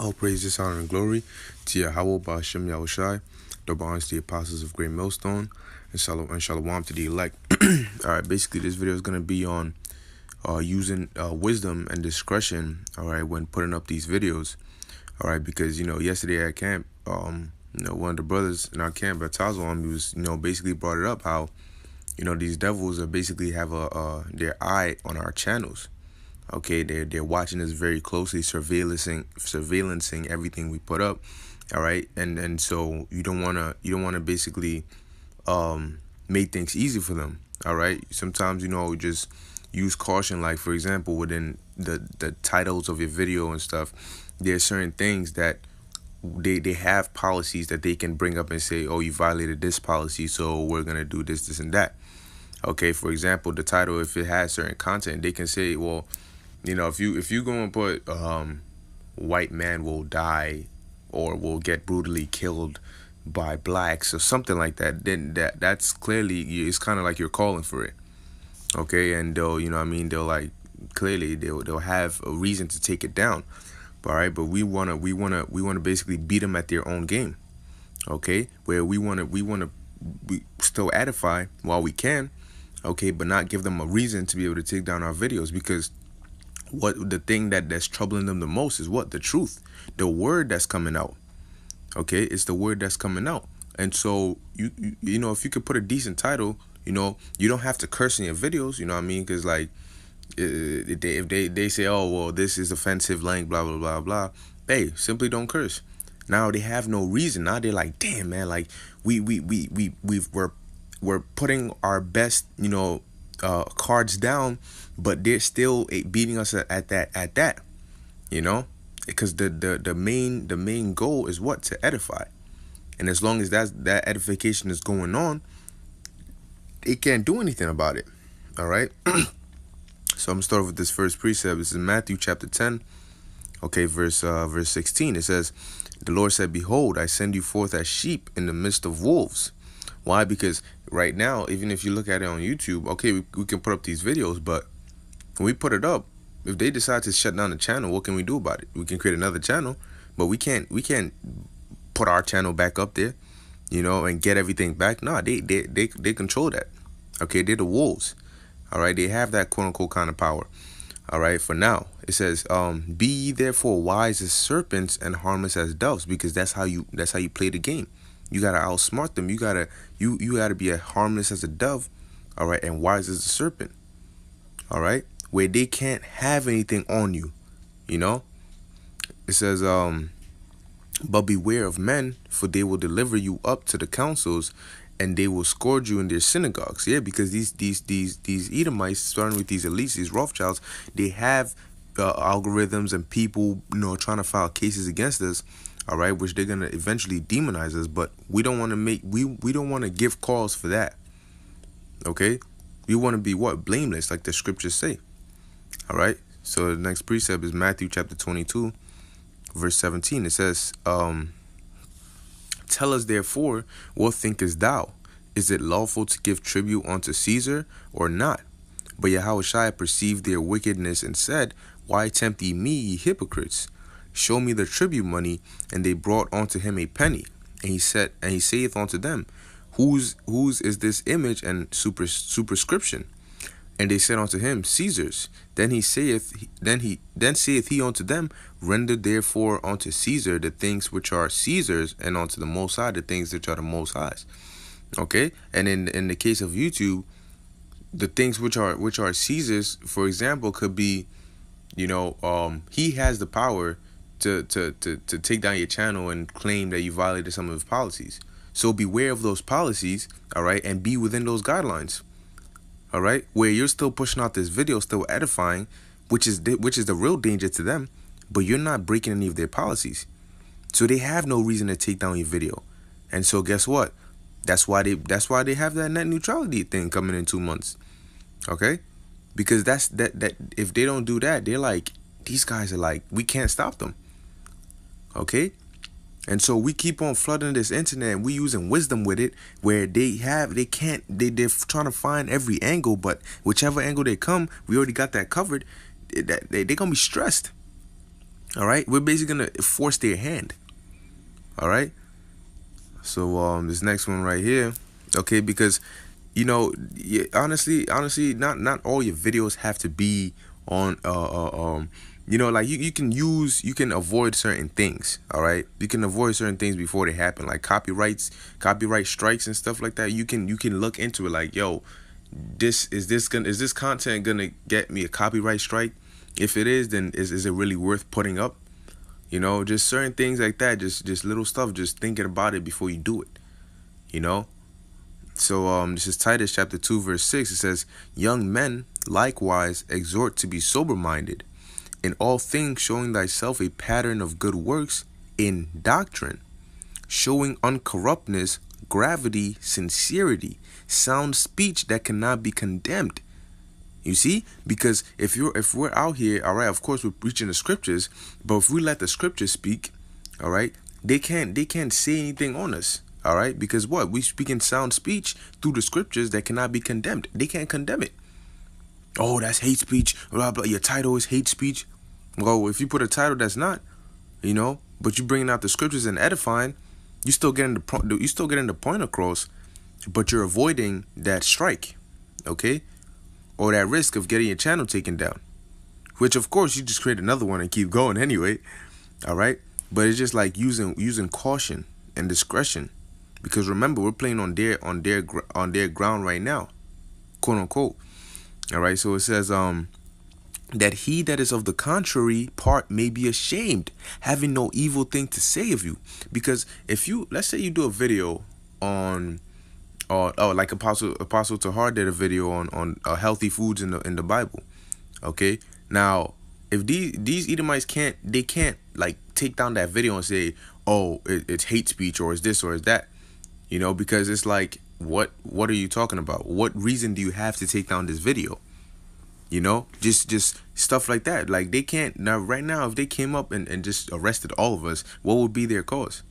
All praise, honor, and glory to Yahweh, Ba'ashem Yahushai, the bonds, the apostles of Great Millstone, and shalom to the elect. All right, basically, this video is going to be on using wisdom and discretion, all right, when putting up these videos, all right, because, yesterday at camp, one of the brothers in our camp at Tazwan, he was, basically brought it up how, these devils are basically have their eye on our channels. Okay, they're watching us very closely, surveillancing everything we put up. All right, and so you don't wanna basically make things easy for them. All right, sometimes just use caution. Like for example, within the titles of your video and stuff, there's certain things that they have policies that they can bring up and say, oh, you violated this policy, so we're gonna do this and that. Okay, for example, the title, if it has certain content, they can say, well, if you go and put white man will die or will get brutally killed by blacks or something like that, then that's clearly, it's kind of like you're calling for it. Okay, and they'll they'll like clearly they'll have a reason to take it down. All right, but we wanna basically beat them at their own game. Okay, where we still edify while we can. Okay, but not give them a reason to be able to take down our videos, because what the thing that's troubling them the most is what? The truth, the word that's coming out. Okay, it's the word that's coming out. And so you if you could put a decent title, you don't have to curse in your videos, because like if they say, oh well, this is offensive language, blah blah blah blah, hey, simply don't curse. Now they have no reason. Now they're like, damn man, like we're putting our best cards down, but they're still beating us at that, because the main goal is what? To edify. And as long as that edification is going on, it can't do anything about it. All right. So I'm gonna start with this first precept. This is Matthew chapter 10, okay, verse 16. It says, the Lord said, behold, I send you forth as sheep in the midst of wolves. Why? Because right now, even if you look at it on YouTube, okay, we can put up these videos, but when we put it up, if they decide to shut down the channel, what can we do about it? We can create another channel, but we can't put our channel back up there, and get everything back. No, they control that. Okay, they're the wolves. All right, they have that quote unquote kind of power. All right, for now, it says, be ye therefore wise as serpents and harmless as doves, because that's how you play the game. You gotta outsmart them. You gotta be as harmless as a dove, all right, and wise as a serpent, all right, where they can't have anything on you. It says, but beware of men, for they will deliver you up to the councils, and they will scourge you in their synagogues. Yeah, because these Edomites, starting with these elites, these Rothschilds, they have algorithms and people, trying to file cases against us. All right, which they're gonna eventually demonize us, but we don't want to we don't want to give cause for that. Okay, we want to be what? Blameless, like the scriptures say. All right. So the next precept is Matthew chapter 22, verse 17. It says, tell us therefore, what thinkest thou? Is it lawful to give tribute unto Caesar or not? But Yahushua perceived their wickedness and said, why tempt ye me, ye hypocrites? Show me the tribute money. And they brought unto him a penny. And he saith unto them, whose is this image and superscription? And they said unto him, Caesar's. Then saith he unto them, render therefore unto Caesar the things which are Caesar's, and unto the Most High the things which are the Most High's. Okay, and in the case of YouTube, the things which are Caesar's, for example, could be, he has the power to take down your channel and claim that you violated some of his policies. So beware of those policies, all right, and be within those guidelines. All right, where you're still pushing out this video, still edifying, which is the real danger to them, but you're not breaking any of their policies. So they have no reason to take down your video. And so guess what? That's why they have that net neutrality thing coming in 2 months. Okay? Because that if they don't do that, they're like, these guys are like, we can't stop them. Okay? And so we keep on flooding this internet, and we using wisdom with it, where they're trying to find every angle, but whichever angle they come, we already got that covered. They're gonna be stressed. All right, we're basically gonna force their hand. All right. So this next one right here, okay, because honestly, not all your videos have to be on like you can avoid certain things. All right, you can avoid certain things before they happen, like copyright strikes and stuff like that. You can look into it, like, yo, is this content gonna get me a copyright strike? If it is, then is it really worth putting up? Just certain things like that, just little stuff, just thinking about it before you do it. So this is Titus chapter 2 verse 6. It says, young men likewise exhort to be sober-minded, in all things showing thyself a pattern of good works, in doctrine showing uncorruptness, gravity, sincerity, sound speech that cannot be condemned. You see, because if we're out here, all right, of course we're preaching the scriptures, but if we let the scriptures speak, all right, they can't say anything on us. All right, because what? We speak in sound speech through the scriptures that cannot be condemned. They can't condemn it. Oh, that's hate speech. Blah, blah. Your title is hate speech. Well, if you put a title that's not, but you bringing out the scriptures and edifying, you still getting the point across, but you're avoiding that strike, okay, or that risk of getting your channel taken down. Which, of course, you just create another one and keep going anyway. All right, but it's just like using caution and discretion. Because remember, we're playing on their ground right now, quote unquote. All right, so it says that he that is of the contrary part may be ashamed, having no evil thing to say of you. Because if let's say you do a video on, like Apostle Tahar did a video on healthy foods in the Bible. Okay, now if these Edomites can't like take down that video and say, oh, it's hate speech, or it's this or it's that. Because it's like, what are you talking about? What reason do you have to take down this video? Just stuff like that. Like, they can't now. Right now, if they came up and just arrested all of us, what would be their cause?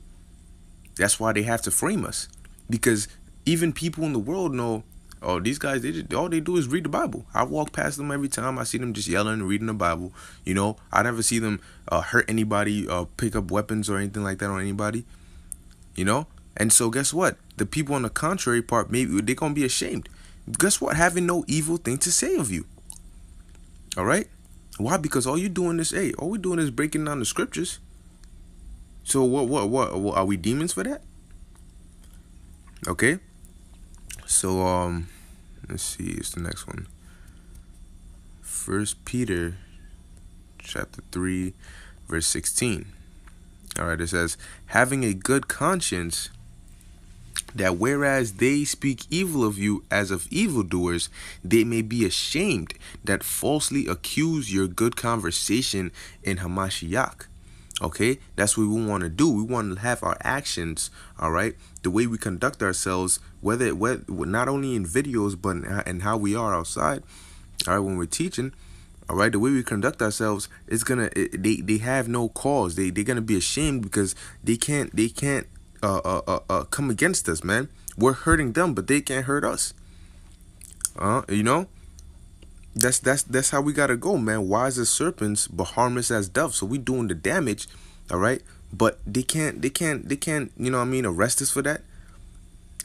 That's why they have to frame us, because even people in the world know, oh, these guys, all they do is read the Bible. I walk past them every time. I see them just yelling and reading the Bible. I never see them hurt anybody, pick up weapons or anything like that on anybody. And so guess what? The people on the contrary part, maybe they're going to be ashamed. Guess what? Having no evil thing to say of you. All right? Why? Because all we're doing is breaking down the scriptures. So what are we demons for that? Okay? So let's see, it's the next one. 1 Peter chapter 3 verse 16. All right, it says, having a good conscience, that whereas they speak evil of you as of evildoers, they may be ashamed that falsely accuse your good conversation in Hamashiach. Okay, that's what we want to do. We want to have our actions, all right, the way we conduct ourselves, whether not only in videos, but in how we are outside, all right, when we're teaching, all right, the way we conduct ourselves is they have no cause. They're gonna be ashamed because they can't come against us, man. We're hurting them, but they can't hurt us. That's how we gotta go, man. Wise as serpents, but harmless as doves. So we doing the damage, all right. But they can't, arrest us for that.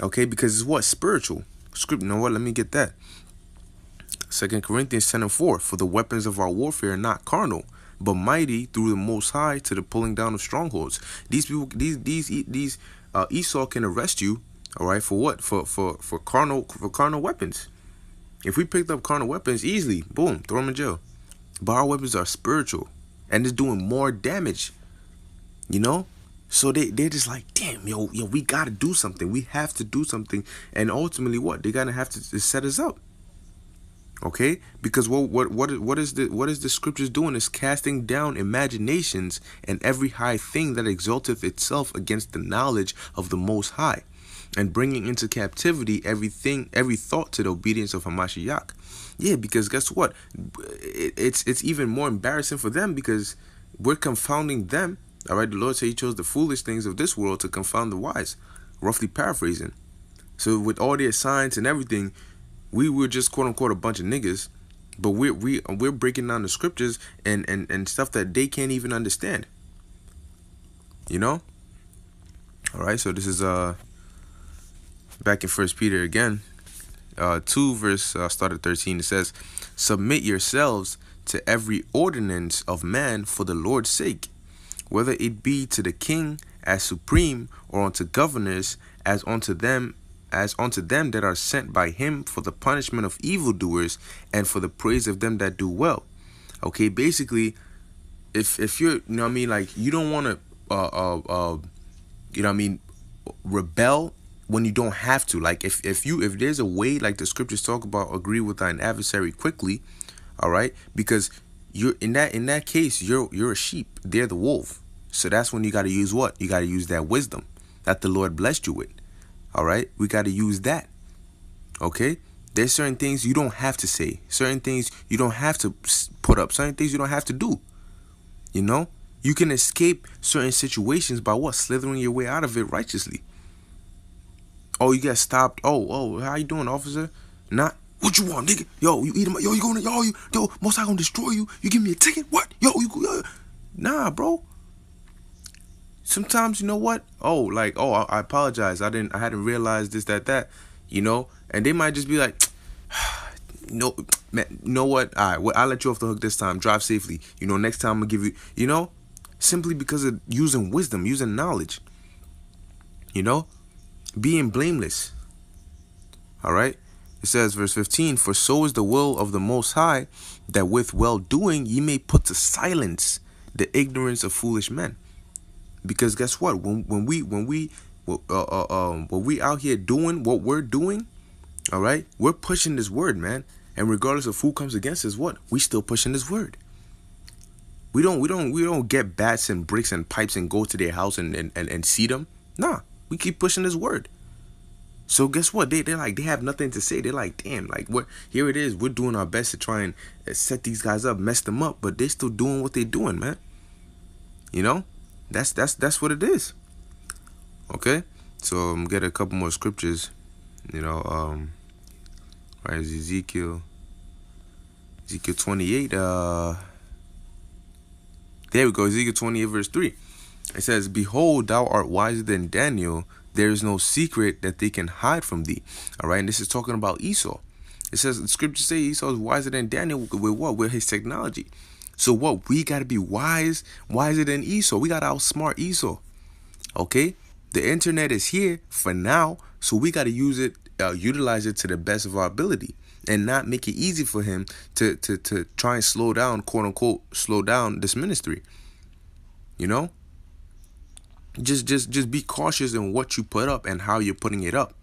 Okay, because it's what? Spiritual. Script. You know what? Let me get that. 2 Corinthians 10:4. For the weapons of our warfare are not carnal, but mighty through the Most High to the pulling down of strongholds. These people, these Esau can arrest you, all right, for what? For carnal weapons. If we picked up carnal weapons easily, boom, throw them in jail. But our weapons are spiritual, and it's doing more damage. So they're just like, damn, yo, we gotta do something. We have to do something, and ultimately, what? They're gonna have to set us up. Okay, because what is the scriptures doing is casting down imaginations and every high thing that exalteth itself against the knowledge of the Most High, and bringing into captivity every thought to the obedience of Hamashiach. Yeah, because guess what? It's even more embarrassing for them because we're confounding them. All right, the Lord said He chose the foolish things of this world to confound the wise, roughly paraphrasing. So with all their signs and everything, we were just quote unquote a bunch of niggas, But we're breaking down the scriptures and stuff that they can't even understand. You know? All right, so this is back in First Peter again, 2 verse start at 13. It says, "Submit yourselves to every ordinance of man for the Lord's sake, whether it be to the king as supreme, or unto governors as unto them that are sent by him for the punishment of evildoers and for the praise of them that do well." Okay, basically, if you're, you know what I mean, like, you don't want to you know what I mean, rebel when you don't have to. Like, if there's a way, like the scriptures talk about, agree with thine adversary quickly. All right, because you're in that case, you're a sheep, they're the wolf. So that's when you got to use what? You got to use that wisdom that the Lord blessed you with. All right, we got to use that. Okay, there's certain things you don't have to say, certain things you don't have to put up, certain things you don't have to do. You know, you can escape certain situations by what? Slithering your way out of it righteously. Oh, you get stopped. Oh, how you doing, officer? Not, what you want, nigga? Yo, you eat him? Yo, you gonna, yo, most I gonna destroy you? You give me a ticket? What? Yo, nah, bro. Sometimes, you know what? Oh, like, oh, I apologize. I hadn't realized this, that, you know? And they might just be like, no, man, you know what? All right, well, I'll let you off the hook this time. Drive safely. You know, next time I'm gonna give you, you know? Simply because of using wisdom, using knowledge. You know? Being blameless. All right? It says, verse 15, "For so is the will of the Most High, that with well-doing ye may put to silence the ignorance of foolish men." Because guess what? When we out here doing what we're doing, all right, we're pushing this word, man. And regardless of who comes against us, what? We still pushing this word. We don't get bats and bricks and pipes and go to their house and see them. Nah, we keep pushing this word. So guess what? They have nothing to say. They're like, damn, like, what? Here it is. We're doing our best to try and set these guys up, mess them up, but they're still doing what they're doing, man. You know, that's what it is. Okay, so I'm gonna get a couple more scriptures. You know, right? Ezekiel 28. There we go. Ezekiel 28 verse 3. It says, "Behold, thou art wiser than Daniel. There is no secret that they can hide from thee." All right, and this is talking about Esau. It says, the scriptures say Esau is wiser than Daniel with what? With his technology. So what? We got to be wiser than Esau. We got to outsmart Esau. Okay, the internet is here for now, so we got to use it, utilize it to the best of our ability, and not make it easy for him to try and slow down, quote unquote, slow down this ministry. You know. Just be cautious in what you put up and how you're putting it up.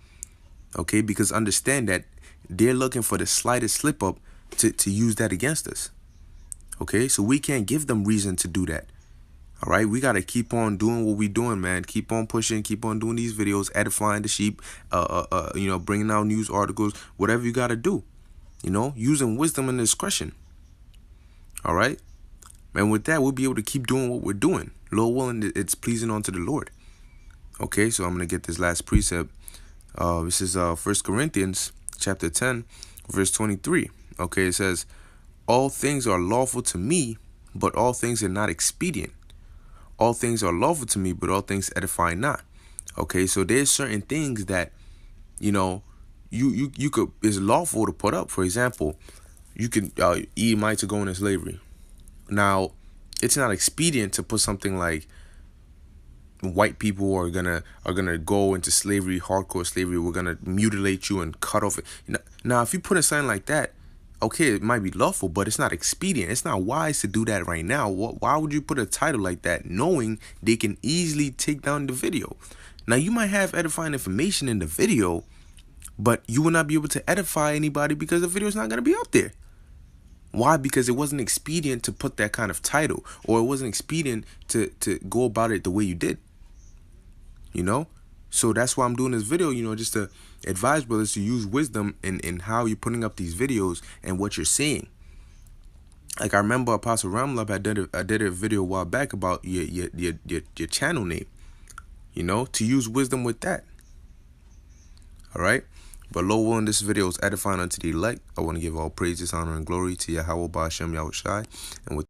Okay, because understand that they're looking for the slightest slip up to use that against us. Okay, so we can't give them reason to do that. All right, we got to keep on doing what we're doing, man. Keep on pushing, keep on doing these videos, edifying the sheep, you know, bringing out news articles, whatever you got to do, you know, using wisdom and discretion. All right. And with that, we'll be able to keep doing what we're doing. Lord willing, it's pleasing unto the Lord. Okay, so I'm going to get this last precept. This is 1 Corinthians chapter 10, verse 23. Okay, it says, "All things are lawful to me, but all things are not expedient. All things are lawful to me, but all things edify not." Okay, so there's certain things that, you know, you could, is lawful to put up. For example, you can Edomite to go into slavery. Now, it's not expedient to put something like white people are gonna go into slavery, hardcore slavery. We're gonna mutilate you and cut off it. Now, if you put a sign like that, okay, it might be lawful, but it's not expedient. It's not wise to do that right now. Why would you put a title like that, knowing they can easily take down the video? Now, you might have edifying information in the video, but you will not be able to edify anybody because the video is not gonna be up there. Why? Because it wasn't expedient to put that kind of title, or it wasn't expedient to go about it the way you did. You know? So that's why I'm doing this video, you know, just to advise brothers to use wisdom in how you're putting up these videos and what you're saying. Like, I remember Apostle Ramlab, I did a video a while back about your channel name, you know, to use wisdom with that. All right? But Lord willing, this video is edifying unto the elect. I want to give all praises, honor, and glory to Yahweh Ba'Shem Yahushai. And with